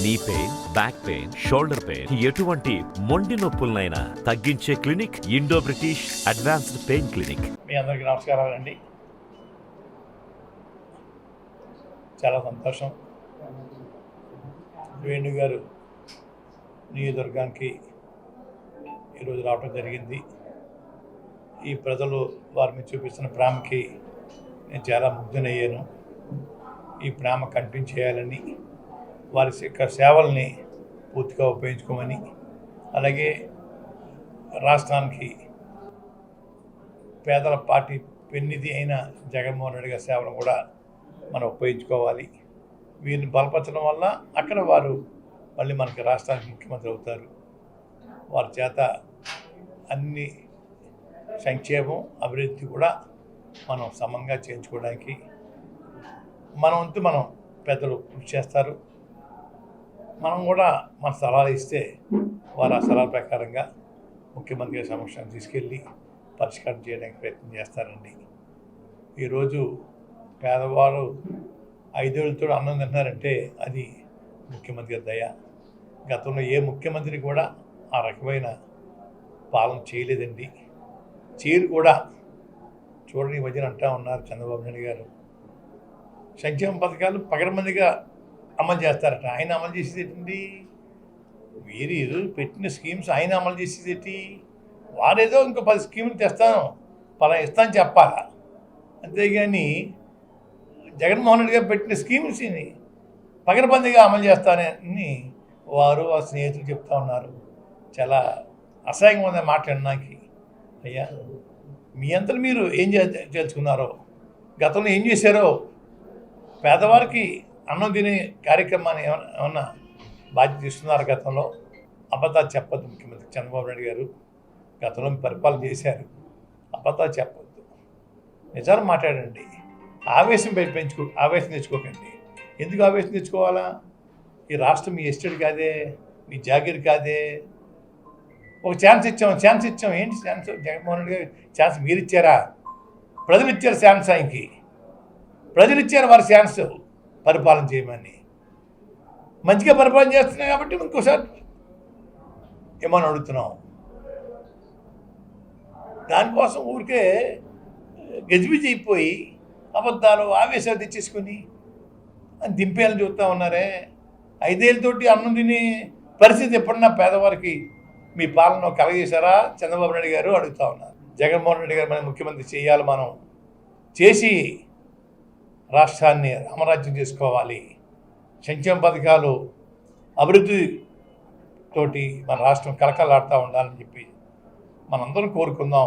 నీ pain, back pain, shoulder pain, ఎటువంటి మొండి నొప్పులనైనా తగ్గించే clinic Indo British advanced pain clinic. మీ అందరికీ నమస్కారాలండి. చాలా సంతోషం. వేణు గారు నియోజకవర్గానికి ఈరోజు రావడం జరిగింది. ఈ ప్రజలు వారి మీద చూపిస్తున్న ప్రేమకి నేను చాలా ముగ్ధునయ్యాను. ఈ ప్రేమ కంటిన్యూ చేయాలని, వారి సేవల్ని పూర్తిగా ఉపయోగించుకోమని, అలాగే రాష్ట్రానికి పేదల పార్టీ పెన్నిధి అయిన జగన్మోహన్ రెడ్డి గారి సేవలను కూడా మనం ఉపయోగించుకోవాలి. వీరిని బలపరచడం వల్ల అక్కడ వారు మళ్ళీ మనకి రాష్ట్రానికి ముఖ్యమంత్రి అవుతారు. వారి చేత అన్ని సంక్షేమం, అభివృద్ధి కూడా మనం సమంగా చేయించుకోవడానికి మన వంతు మనం పెద్దలు కృషి చేస్తారు. మనం కూడా మన సలహాలు ఇస్తే వారు ఆ సలహా ప్రకారంగా ముఖ్యమంత్రి గారి సమక్షాన్ని తీసుకెళ్ళి పరిష్కారం చేయడానికి ప్రయత్నం చేస్తారండి. ఈరోజు పేదవారు 5 ఏళ్ళతో అన్నం తింటున్నారంటే అది ముఖ్యమంత్రి గారి దయ. గతంలో ఏ ముఖ్యమంత్రి కూడా ఆ రకమైన పాలన చేయలేదండి. చేయరు కూడా. చూడండి, ఈ మధ్యన అంటూ ఉన్నారు చంద్రబాబు నాయుడు గారు సంక్షేమ పథకాలు పగడమందిగా అమలు చేస్తారట. ఆయన అమలు చేసేది ఏంటండి? వీరు పెట్టిన స్కీమ్స్ ఆయన అమలు చేసేది ఏంటి? వారేదో ఇంకో 10 స్కీములు తెస్తాను, పలా ఇస్తాను చెప్పాలా. అంతేగాని జగన్మోహన్ రెడ్డి గారు పెట్టిన స్కీమ్స్ని పగడబందిగా అమలు చేస్తానని వారు ఆ స్నేహితులు చెప్తా ఉన్నారు. చాలా అసహ్యంగా ఉందని మాట్లాడడానికి. అయ్యా, మీ అంతలో మీరు ఏం తెలుసుకున్నారో, గతంలో ఏం చేశారో, పేదవారికి అన్నం తినే కార్యక్రమాన్ని ఏమన్నా బాధ్యత ఇస్తున్నారు? గతంలో అబద్ధాలు చెప్పొద్దు. ముఖ్యమంత్రి చంద్రబాబు నాయుడు గారు గతంలో పరిపాలన చేశారు. అబద్ధాలు చెప్పొద్దు, నిజాలు మాట్లాడండి. ఆవేశం తెచ్చుకోకండి. ఎందుకు ఆవేశం తెచ్చుకోవాలా? ఈ రాష్ట్రం మీ ఎస్టేట్ కాదే, మీ జాగీర్ కాదే. ఒక ఛాన్స్ ఇచ్చాం. ఏంటి ఛాన్స్? జగన్మోహన్ రెడ్డి గారు ఛాన్స్ మీరు ఇచ్చారా? ప్రజలు ఇచ్చారు ఛాన్స్. ఆయనకి ప్రజలు ఇచ్చారు వారి ఛాన్స్ పరిపాలన చేయమని. మంచిగా పరిపాలన చేస్తున్నాం కాబట్టి ఇంకోసారి ఏమని అడుగుతున్నాం. దానికోసం ఊరికే గజిబిజి అయిపోయి అబద్ధాలు, ఆవేశాలు తెచ్చేసుకొని దింపేయాలని చూస్తూ ఉన్నారే. 5 ఏళ్ళతోటి అన్నం తినే పరిస్థితి ఎప్పుడన్నా పేదవారికి మీ పాలన కలగజేశారా చంద్రబాబు నాయుడు గారు? అడుగుతూ ఉన్నారు. జగన్మోహన్ రెడ్డి గారు మన ముఖ్యమంత్రి చేయాలి. మనం చేసి రాష్ట్రాన్ని రామరాజ్యం చేసుకోవాలి. సంక్షేమ పథకాలు, అభివృద్ధితోటి మన రాష్ట్రం కలకలాడుతూ ఉండాలని చెప్పి మనందరం కోరుకుందాం.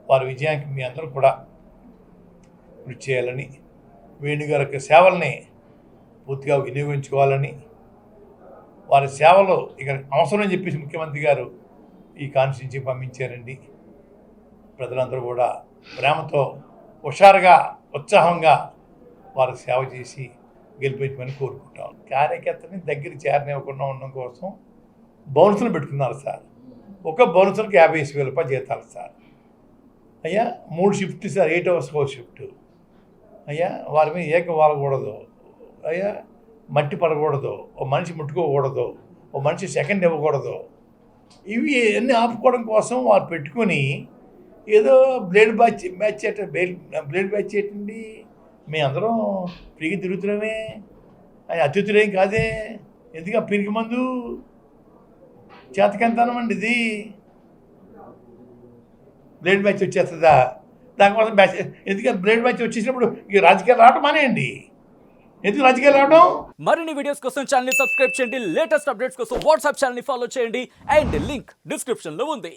వారి విజయానికి మీ అందరూ కూడా కృషి చేయాలని, వేణు గారి యొక్క సేవల్ని పూర్తిగా వినియోగించుకోవాలని, వారి సేవలు ఇక అవసరం అని చెప్పేసి ముఖ్యమంత్రి గారు ఈ కాన్స్టిట్యూన్సీ పంపించారండి. ప్రజలందరూ కూడా ప్రేమతో, హుషారుగా, ఉత్సాహంగా వారు సేవ చేసి గెలిపించమని కోరుకుంటాం. కార్యకర్తని దగ్గర చేరనివ్వకుండా ఉండడం కోసం బౌన్సులు పెట్టుకున్నారు సార్. ఒక బౌన్సులకు 50,000 రూపాయలు జీతాలు సార్. అయ్యా, 3 షిఫ్ట్ సార్, 8 hours షిఫ్ట్. అయ్యా, వారి మీద ఏక వాలకూడదు. అయ్యా, మట్టి పడకూడదు, ఓ మనిషి ముట్టుకోకూడదు, ఓ మనిషి సెకండ్ ఇవ్వకూడదు. ఇవి అన్నీ ఆపుకోవడం కోసం వారు పెట్టుకొని ఏదో బ్లేడ్ బ్యాచ్ ఏంటండి? మేము అందరం పిరిగి తిరుగుతున్నామే, అది అతిథులేం కాదే. ఎందుకు ఆ పిరికి మందు చేతకెంతనమండి? ఇది బ్లేడ్ బ్యాచ్ వచ్చేస్తుందా? దానికోసం బ్యాచ్ ఎందుకు? బ్లేడ్ బ్యాచ్ వచ్చేసినప్పుడు ఈ రాజకీయాలు రావడం మానేయండి. ఎందుకు రాజకీయాలు రావడం? మరిన్ని వీడియోస్ కోసం ఛానల్ ని సబ్స్క్రైబ్ చేయండి. లేటెస్ట్ అప్డేట్స్ కోసం వాట్సాప్ ఛానల్ ని ఫాలో చేయండి. అండ్ లింక్ డిస్క్రిప్షన్ లో ఉంది.